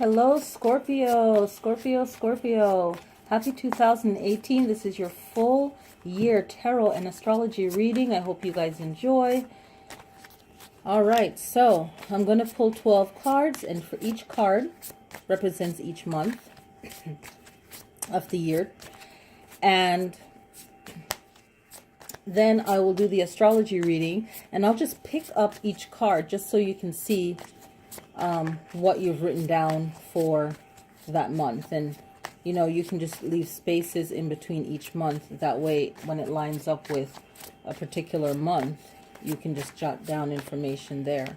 Hello, Scorpio, Scorpio, Scorpio. Happy 2018. This is your full year tarot and astrology reading. I hope you guys enjoy. All right, so I'm going to pull 12 cards, and for each card represents each month of the year. And then I will do the astrology reading, and I'll just pick up each card just so you can see what you've written down for that month. And you know, you can just leave spaces in between each month. That way, when it lines up with a particular month, you can just jot down information there,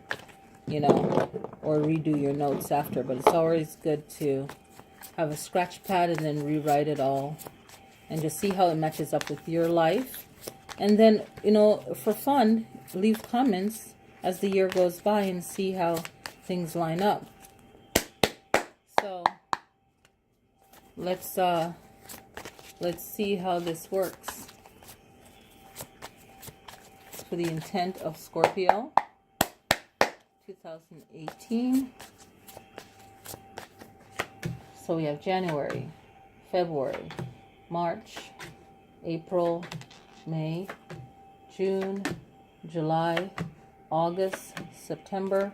you know, or redo your notes after. But it's always good to have a scratch pad and then rewrite it all and just see how it matches up with your life. And then, you know, for fun, leave comments as the year goes by and see how things line up. So let's see how this works. For the intent of Scorpio 2018. So we have January, February, March, April, May, June, July, August, September,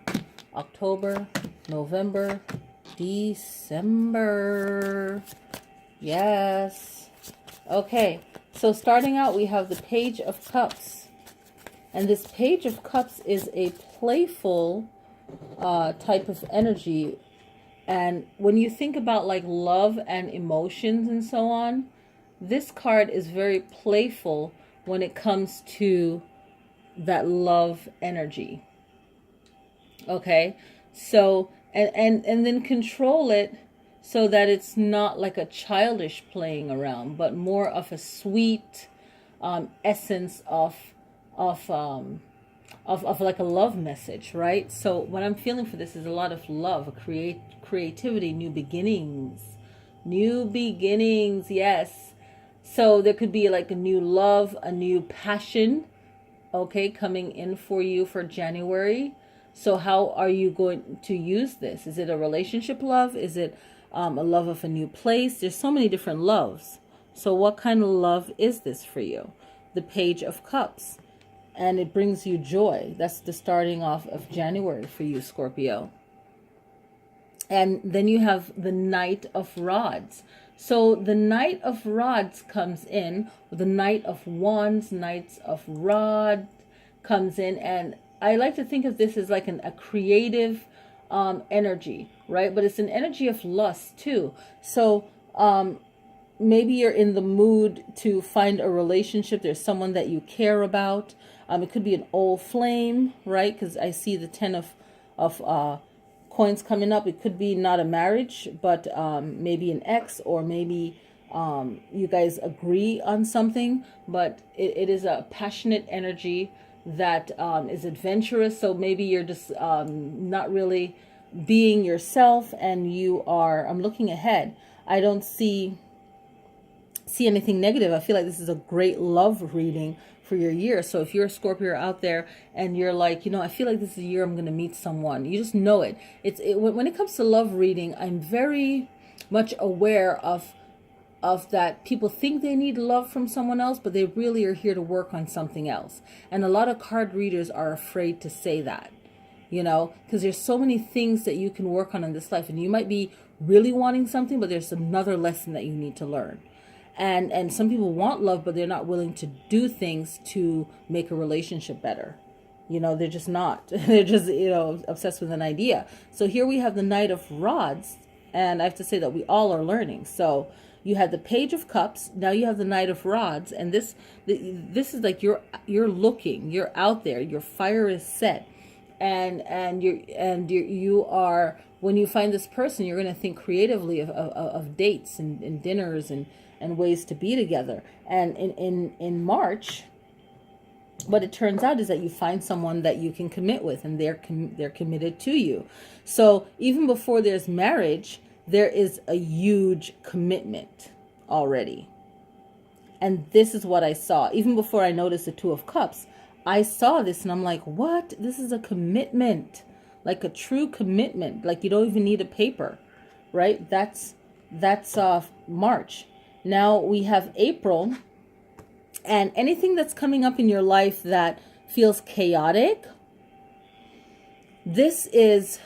October, November, December. Yes. Okay, so starting out, we have the Page of Cups. And this Page of Cups is a playful type of energy. And when you think about like love and emotions and so on, this card is very playful when it comes to that love energy. Okay, so and then control it so that it's not like a childish playing around, but more of a sweet essence of like a love message, right? So what I'm feeling for this is a lot of love, creativity, new beginnings, yes. So there could be like a new love, a new passion, okay, coming in for you for January. So how are you going to use this? Is it a relationship love? Is it a love of a new place? There's so many different loves. So what kind of love is this for you? The Page of Cups. And it brings you joy. That's the starting off of January for you, Scorpio. And then you have the Knight of Rods. So the Knight of Rods comes in. The Knight of Wands, Knights of Rod comes in. And I like to think of this as like a creative energy, right? But it's an energy of lust too. So maybe you're in the mood to find a relationship. There's someone that you care about. It could be an old flame, right? Because I see the 10 of coins coming up. It could be not a marriage, but maybe an ex, or maybe you guys agree on something. But it is a passionate energy that is adventurous. So maybe you're just not really being yourself, and you are, I'm looking ahead, I don't see anything negative. I feel like this is a great love reading for your year. So if you're a Scorpio out there and you're like, you know, I feel like this is a year I'm going to meet someone, you just know it. When it comes to love reading, I'm very much aware of that people think they need love from someone else, but they really are here to work on something else. And a lot of card readers are afraid to say that, you know, because there's so many things that you can work on in this life, and you might be really wanting something, but there's another lesson that you need to learn. And some people want love, but they're not willing to do things to make a relationship better. You know, they're just not. They're just, you know, obsessed with an idea. So here we have the Knight of Rods, and I have to say that we all are learning. So you had the Page of Cups, now you have the Knight of Rods, and this is like you're looking, you're out there, your fire is set, and you are, when you find this person, you're going to think creatively of dates and dinners and ways to be together. And in March, what it turns out is that you find someone that you can commit with, and they're committed to you. So even before there's marriage, there is a huge commitment already. And this is what I saw. Even before I noticed the Two of Cups, I saw this and I'm like, what? This is a commitment. Like a true commitment. Like you don't even need a paper. right? That's March. Now we have April, and anything that's coming up in your life that feels chaotic, this is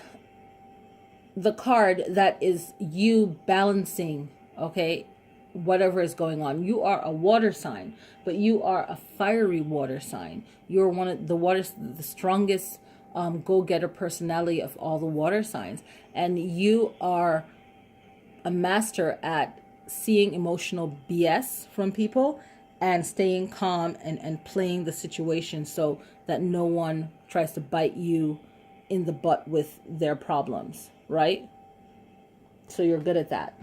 the card that is you balancing, okay, whatever is going on. You are a water sign, but you are a fiery water sign. You're one of the strongest go-getter personality of all the water signs, and you are a master at seeing emotional BS from people and staying calm and playing the situation so that no one tries to bite you in the butt with their problems, right? So you're good at that.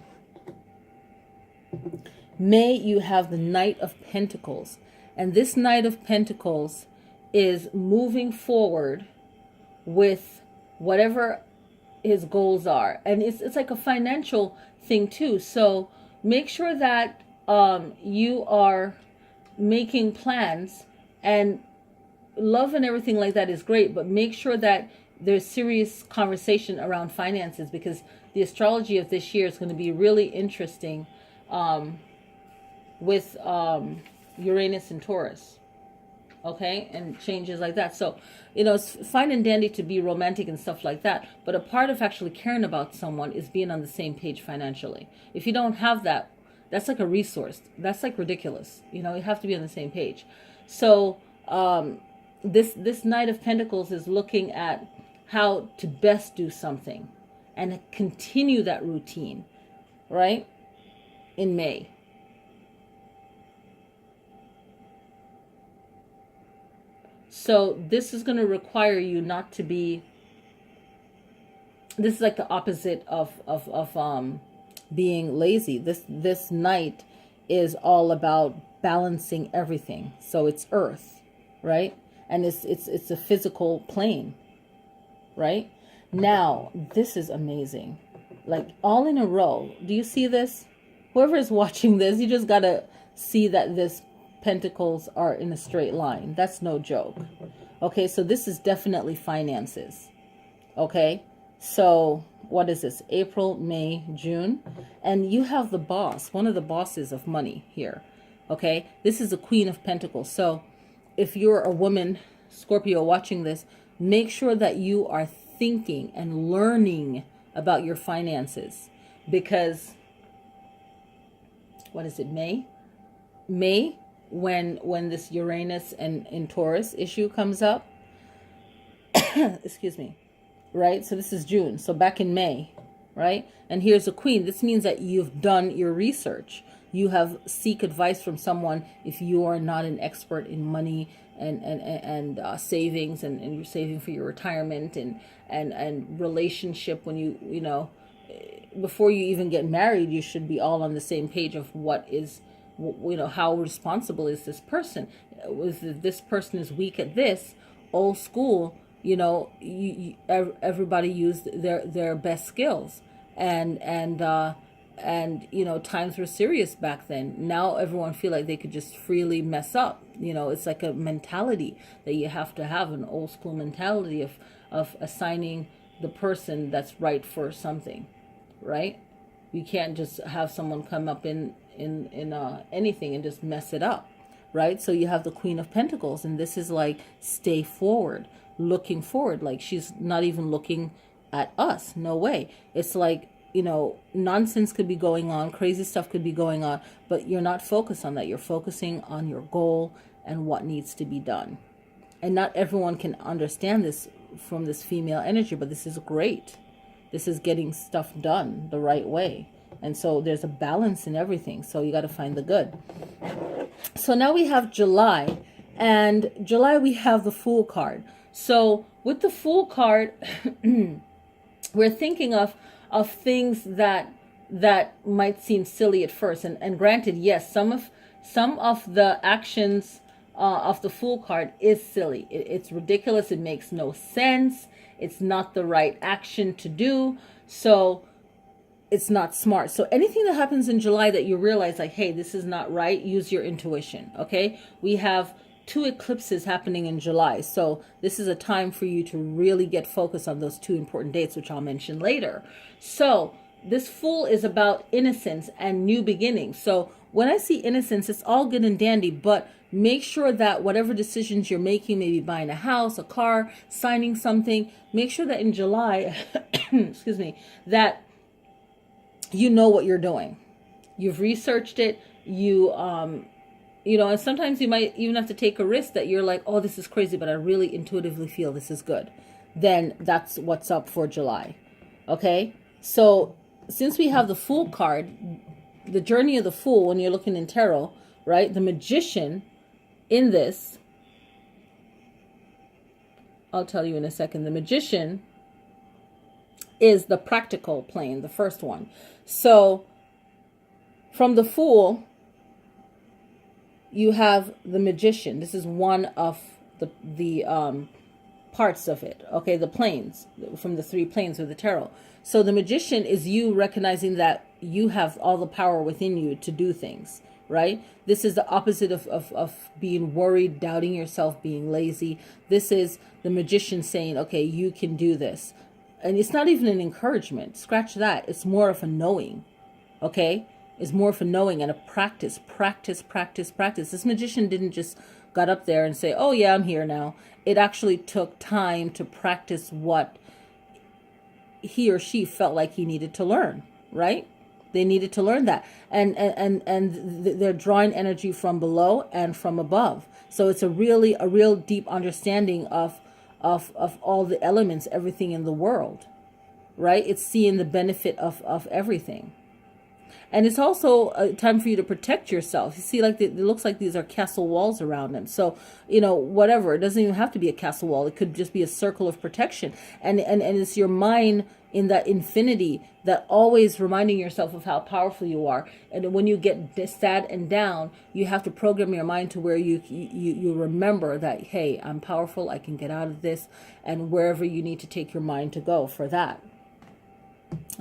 May, you have the Knight of Pentacles, and this Knight of Pentacles is moving forward with whatever his goals are, and it's like a financial thing too. So make sure that you are making plans, and love and everything like that is great, but make sure that there's serious conversation around finances, because the astrology of this year is going to be really interesting with Uranus and Taurus, okay, and changes like that. So, you know, it's fine and dandy to be romantic and stuff like that, but a part of actually caring about someone is being on the same page financially. If you don't have that, that's like a resource. That's like ridiculous. You know, you have to be on the same page. So this Knight of Pentacles is looking at how to best do something and continue that routine, right, in May. So this is going to require you not to be, this is like the opposite of being lazy. This Knight is all about balancing everything. So it's earth, right? And it's a physical plane, right? Now, this is amazing. Like all in a row. Do you see this? Whoever is watching this, you just got to see that this pentacles are in a straight line. That's no joke. Okay, so this is definitely finances. Okay, so what is this? April, May, June. And you have the boss, one of the bosses of money here. Okay, this is the Queen of Pentacles. So if you're a woman, Scorpio, watching this, make sure that you are thinking and learning about your finances, because what is it, May, when this Uranus and in Taurus issue comes up, excuse me, right? So this is June, so back in May, right? And here's a Queen. This means that you've done your research. You have seek advice from someone if you are not an expert in money and savings, and you're saving for your retirement and relationship. When you know, before you even get married, you should be all on the same page of what is, you know, how responsible is this person? If this person is weak at this, old school, you know, everybody used their best skills, and you know, times were serious back then. Now everyone feel like they could just freely mess up. You know, it's like a mentality that you have to have, an old school mentality of assigning the person that's right for something, right? You can't just have someone come up in anything and just mess it up, right? So you have the Queen of Pentacles, and this is like stay forward, looking forward. Like she's not even looking at us. No way. It's like, you know, nonsense could be going on, crazy stuff could be going on, but you're not focused on that. You're focusing on your goal and what needs to be done. And not everyone can understand this from this female energy, but this is great. This is getting stuff done the right way. And so there's a balance in everything. So you got to find the good. So now we have July. And July, we have the Fool card. So with the Fool card, we're thinking of things that might seem silly at first. And granted, yes, some of the actions of the Fool card is silly. It's ridiculous. It makes no sense. It's not the right action to do. So it's not smart. So anything that happens in July that you realize like, hey, this is not right, use your intuition. Okay. We have 2 eclipses happening in July. So this is a time for you to really get focused on those 2 important dates, which I'll mention later. So this Fool is about innocence and new beginnings. So when I see innocence, it's all good and dandy, but make sure that whatever decisions you're making, maybe buying a house, a car, signing something, make sure that in July, excuse me, that you know what you're doing. You've researched it. And sometimes you might even have to take a risk that you're like, oh, this is crazy, but I really intuitively feel this is good. Then that's what's up for July. Okay? So since we have the Fool card, the journey of the Fool, when you're looking in tarot, right? The Magician in this, I'll tell you in a second. The Magician is the practical plane, the first one. So from the Fool, you have the Magician. This is one of the parts of it. Okay, the planes, from the 3 planes of the tarot. So the Magician is you recognizing that you have all the power within you to do things, right? This is the opposite of being worried, doubting yourself, being lazy. This is the Magician saying, okay, you can do this. And it's not even an encouragement. Scratch that. It's more of a knowing, okay? It's more of a knowing and a practice. This Magician didn't just got up there and say, oh yeah, I'm here now. It actually took time to practice what he or she felt like he needed to learn, right? They needed to learn that. And they're drawing energy from below and from above. So it's a real deep understanding of all the elements, everything in the world, right? It's seeing the benefit of everything. And it's also a time for you to protect yourself. You see, like it looks like these are castle walls around them. So, whatever. It doesn't even have to be a castle wall. It could just be a circle of protection. And it's your mind in that infinity that always reminding yourself of how powerful you are. And when you get sad and down, you have to program your mind to where you remember that, hey, I'm powerful. I can get out of this. And wherever you need to take your mind to go for that.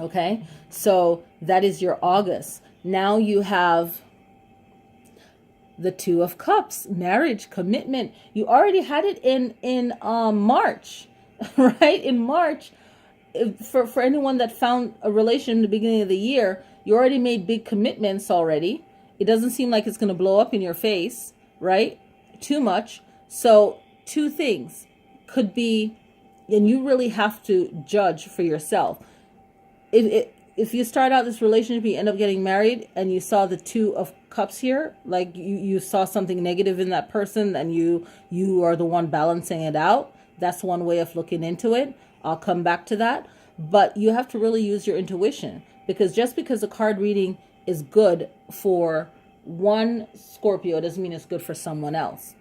Okay, so that is your August. Now you have the 2 of Cups, marriage, commitment. You already had it in March, right? In March, for anyone that found a relation in the beginning of the year, you already made big commitments already. It doesn't seem like it's going to blow up in your face, right? Too much. So 2 things could be, and you really have to judge for yourself. If you start out this relationship, you end up getting married, and you saw the 2 of Cups here, like you saw something negative in that person, and you are the one balancing it out. That's one way of looking into it. I'll come back to that. But you have to really use your intuition, because just because a card reading is good for one Scorpio doesn't mean it's good for someone else.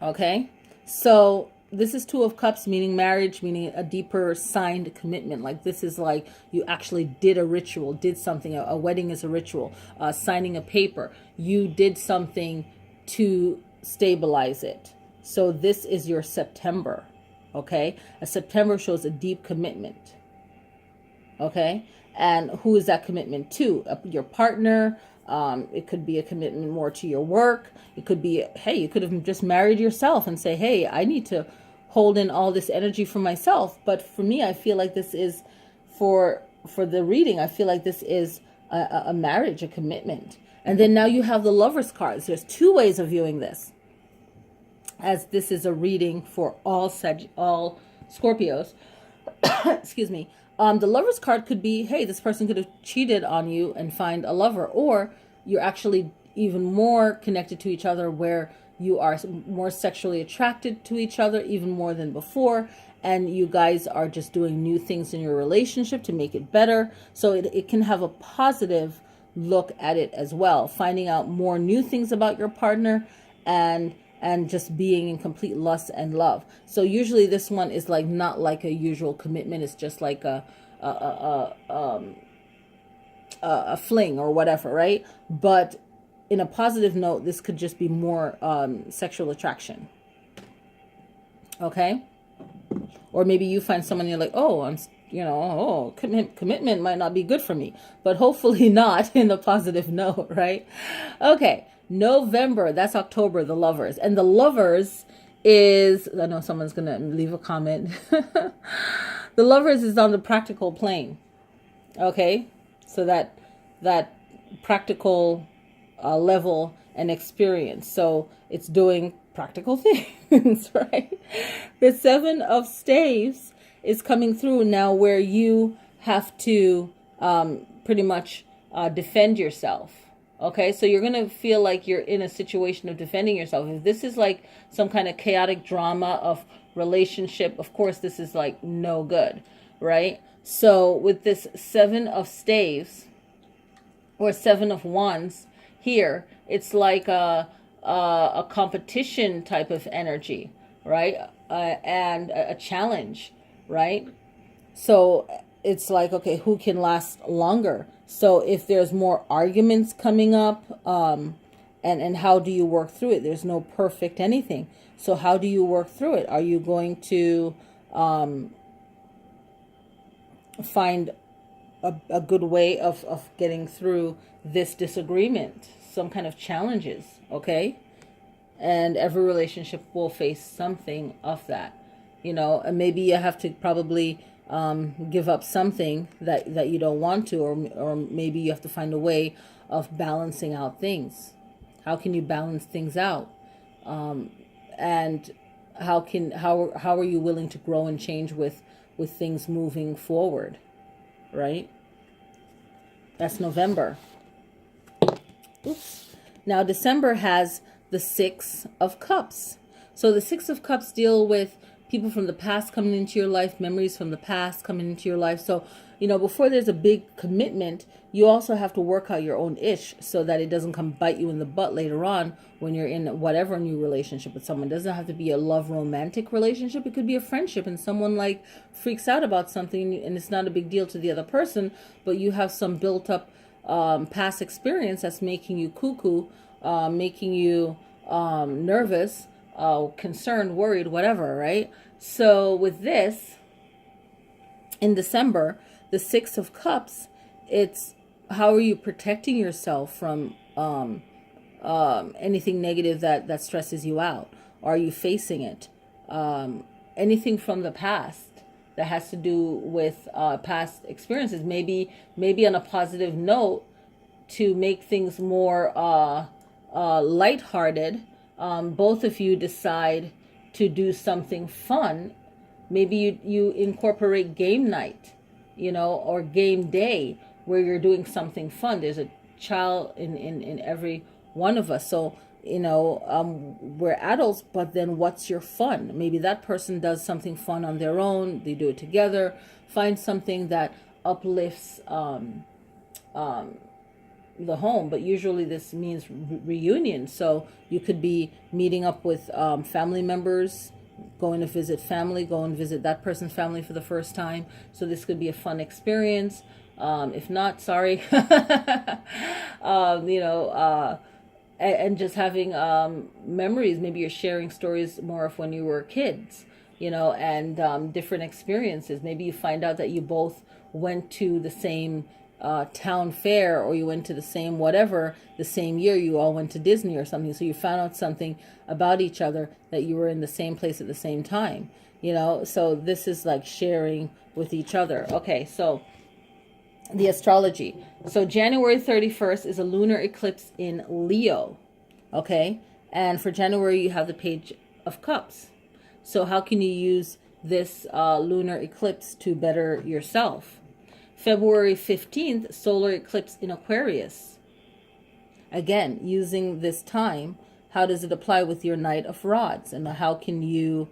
Okay? So this is 2 of Cups, meaning marriage, meaning a deeper signed commitment. Like this is like you actually did a ritual, did something. A wedding is a ritual. Signing a paper. You did something to stabilize it. So this is your September. Okay? A September shows a deep commitment. Okay? And who is that commitment to? Your partner. It could be a commitment more to your work. It could be, hey, you could have just married yourself and say, hey, I need to hold in all this energy for myself. But for me, I feel like this is for the reading. I feel like this is a marriage, a commitment. And then now you have the Lovers cards. There's 2 ways of viewing this, as this is a reading for all Scorpios. Excuse me. The Lovers card could be, hey, this person could have cheated on you and find a lover, or you're actually even more connected to each other, where you are more sexually attracted to each other, even more than before, and you guys are just doing new things in your relationship to make it better. So it can have a positive look at it as well, finding out more new things about your partner, and just being in complete lust and love. So usually this one is like not like a usual commitment. It's just like a fling or whatever, right? But in a positive note, this could just be more sexual attraction. Okay? Or maybe you find someone, you're like, oh, commitment might not be good for me, but hopefully not in the positive note, right? Okay. November, that's October, the Lovers. And the Lovers is, I know someone's going to leave a comment. The Lovers is on the practical plane. Okay, so that practical level and experience. So it's doing practical things, right? The Seven of Staves is coming through now, where you have to pretty much defend yourself. Okay, so you're going to feel like you're in a situation of defending yourself. If this is like some kind of chaotic drama of relationship, of course, this is like no good, right? So with this Seven of Staves or Seven of Wands here, it's like a competition type of energy, right? And a challenge, right? So it's like, okay, who can last longer? So if there's more arguments coming up, and how do you work through it? There's no perfect anything. So how do you work through it? Are you going to find a good way of getting through this disagreement? Some kind of challenges, okay? And every relationship will face something of that, and maybe you have to probably give up something that you don't want to, or maybe you have to find a way of balancing out things. How can you balance things out? And how are you willing to grow and change with things moving forward, right? That's November. Oops. Now December has the Six of Cups. So the Six of Cups deal with people from the past coming into your life, memories from the past coming into your life. So, before there's a big commitment, you also have to work out your own ish so that it doesn't come bite you in the butt later on when you're in whatever new relationship with someone. It doesn't have to be a love romantic relationship. It could be a friendship, and someone like freaks out about something and it's not a big deal to the other person, but you have some built up past experience that's making you cuckoo, making you nervous, concerned, worried, whatever, right? So with this, in December, the Six of Cups, it's how are you protecting yourself from anything negative that stresses you out? Are you facing it? Anything from the past that has to do with past experiences, maybe on a positive note, to make things more lighthearted. Both of you decide to do something fun. Maybe you incorporate game night, or game day, where you're doing something fun. There's a child in every one of us. So, we're adults, but then what's your fun? Maybe that person does something fun on their own. They do it together. Find something that uplifts the home, but usually this means reunion. So you could be meeting up with family members, going to visit family, go and visit that person's family for the first time. So this could be a fun experience. If not, sorry. And just having memories. Maybe you're sharing stories more of when you were kids, and different experiences. Maybe you find out that you both went to the same town fair, or you went to the same whatever the same year. You all went to Disney or something, so you found out something about each other, that you were in the same place at the same time, so this is like sharing with each other. Okay, so the astrology. So January 31st is a lunar eclipse in Leo. Okay, and for January you have the Page of Cups. So how can you use this lunar eclipse to better yourself? February 15th, solar eclipse in Aquarius. Again, using this time, how does it apply with your Knight of Rods, and how can you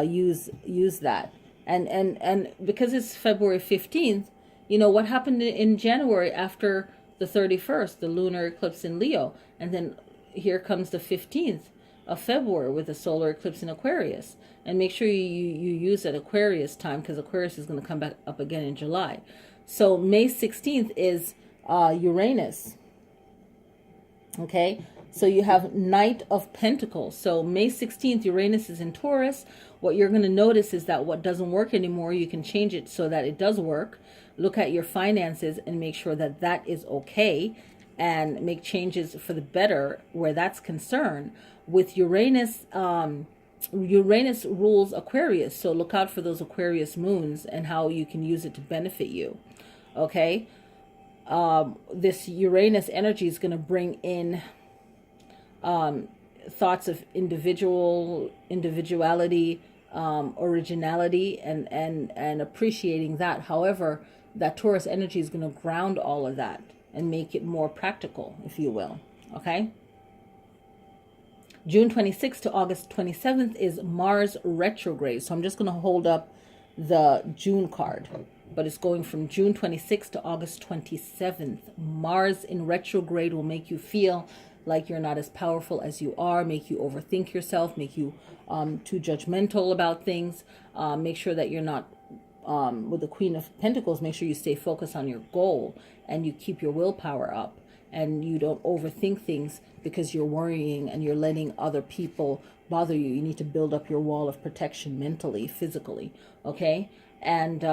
use that? And because it's February 15th, what happened in January after the 31st, the lunar eclipse in Leo, and then here comes the 15th of February with a solar eclipse in Aquarius. And make sure you use that Aquarius time, because Aquarius is going to come back up again in July. So May 16th is Uranus. Okay, so you have Knight of Pentacles. So May 16th, Uranus is in Taurus. What you're going to notice is that what doesn't work anymore, you can change it so that it does work. Look at your finances and make sure that that is okay, and make changes for the better where that's concerned. With Uranus, Uranus rules Aquarius, so look out for those Aquarius moons and how you can use it to benefit you. Okay. This Uranus energy is going to bring in thoughts of individuality, originality, and appreciating that. However, that Taurus energy is going to ground all of that and make it more practical, if you will. Okay. June 26th to August 27th is Mars retrograde. So I'm just going to hold up the June card, but it's going from June 26th to August 27th. Mars in retrograde will make you feel like you're not as powerful as you are, make you overthink yourself, make you too judgmental about things. Make sure that you're not, with the Queen of Pentacles, make sure you stay focused on your goal and you keep your willpower up and you don't overthink things because you're worrying and you're letting other people bother you. You need to build up your wall of protection mentally, physically, okay? And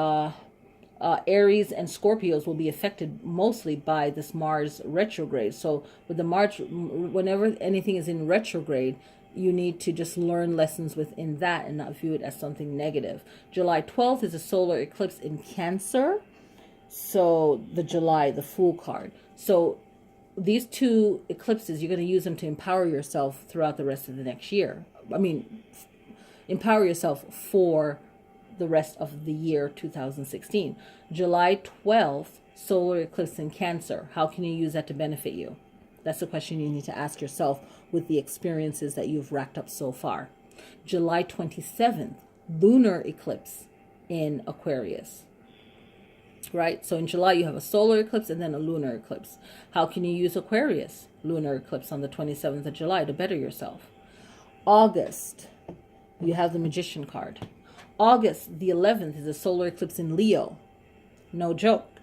Aries and Scorpios will be affected mostly by this Mars retrograde. So with the Mars, whenever anything is in retrograde, you need to just learn lessons within that and not view it as something negative. July 12th is a solar eclipse in Cancer. So the Fool card. So these two eclipses, you're going to use them to empower yourself throughout the rest of the next year. I mean, empower yourself for the rest of the year 2016. July 12th, solar eclipse in Cancer. How can you use that to benefit you? That's the question you need to ask yourself with the experiences that you've racked up so far. July 27th, lunar eclipse in Aquarius. Right? So in July, you have a solar eclipse and then a lunar eclipse. How can you use Aquarius lunar eclipse on the 27th of July to better yourself? August, you have the Magician card. August the 11th is a solar eclipse in Leo. No joke.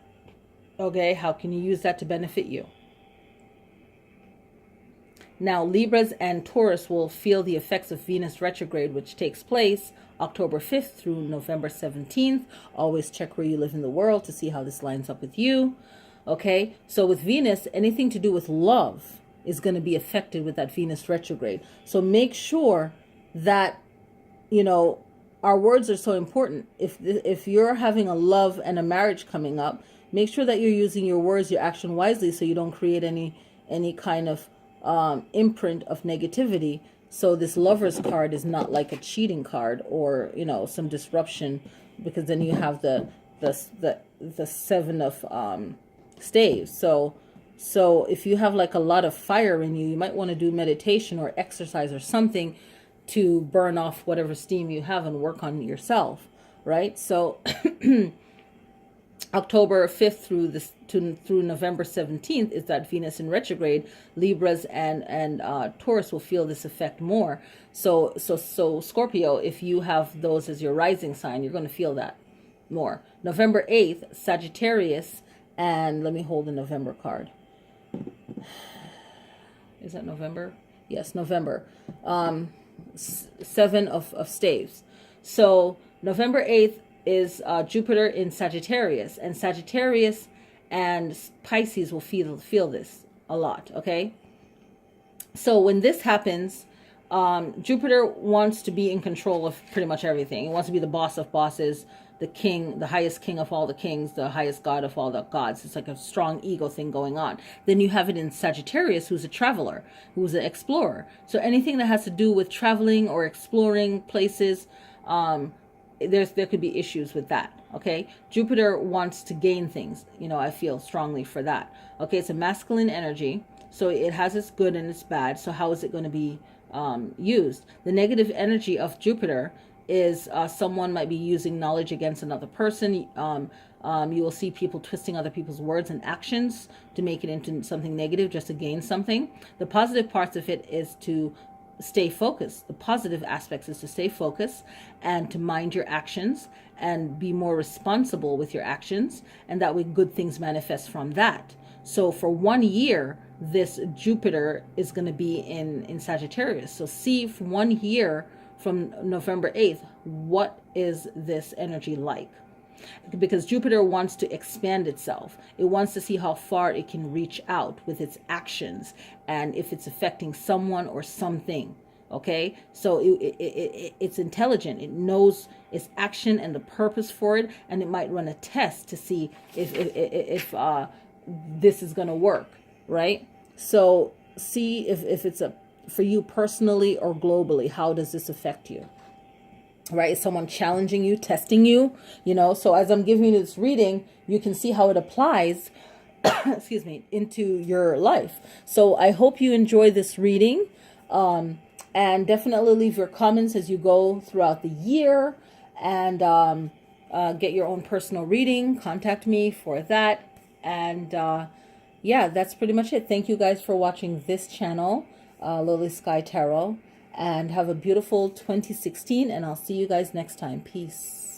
Okay, how can you use that to benefit you? Now, Libras and Taurus will feel the effects of Venus retrograde, which takes place October 5th through November 17th. Always check where you live in the world to see how this lines up with you. Okay, so with Venus, anything to do with love is going to be affected with that Venus retrograde. So make sure that, you know, our words are so important. If you're having a love and a marriage coming up, make sure that you're using your words, your action wisely, so you don't create any kind of imprint of negativity. So this Lover's card is not like a cheating card or, you know, some disruption, because then you have the Seven of Staves. So if you have like a lot of fire in you, you might want to do meditation or exercise or something to burn off whatever steam you have and work on yourself, right? So October 5th through November 17th is that Venus in retrograde. Libras and Taurus will feel this effect more. So Scorpio, if you have those as your rising sign, you're going to feel that more. November 8th, Sagittarius, and let me hold the November card. Is that November? Yes, November. Seven of Staves. So November 8th is Jupiter in Sagittarius, and Sagittarius and Pisces will feel this a lot. Okay, so when this happens, Jupiter wants to be in control of pretty much everything. He wants to be the boss of bosses, the king, the highest king of all the kings, the highest god of all the gods. It's like a strong ego thing going on. Then you have it in Sagittarius, who's a traveler, who's an explorer. So anything that has to do with traveling or exploring places, there could be issues with that. Okay, Jupiter wants to gain things. You know, I feel strongly for that. Okay, it's a masculine energy, so it has its good and its bad. So how is it going to be used? The negative energy of Jupiter is someone might be using knowledge against another person. You will see people twisting other people's words and actions to make it into something negative just to gain something. The positive parts of it is to stay focused. The positive aspects is to stay focused and to mind your actions and be more responsible with your actions, and that way good things manifest from that. So for 1 year, this Jupiter is going to be in Sagittarius. So see for 1 year from November 8th, what is this energy like? Because Jupiter wants to expand itself. It wants to see how far it can reach out with its actions and if it's affecting someone or something. Okay, so it's intelligent. It knows its action and the purpose for it, and it might run a test to see if this is going to work, right? So see if it's a for you personally or globally. How does this affect you? Right? Is someone challenging you, testing you? So as I'm giving you this reading, you can see how it applies excuse me, into your life. So I hope you enjoy this reading. And definitely leave your comments as you go throughout the year, and get your own personal reading. Contact me for that. And yeah, that's pretty much it. Thank you guys for watching this channel, Lily Sky Tarot. And have a beautiful 2016. And I'll see you guys next time. Peace.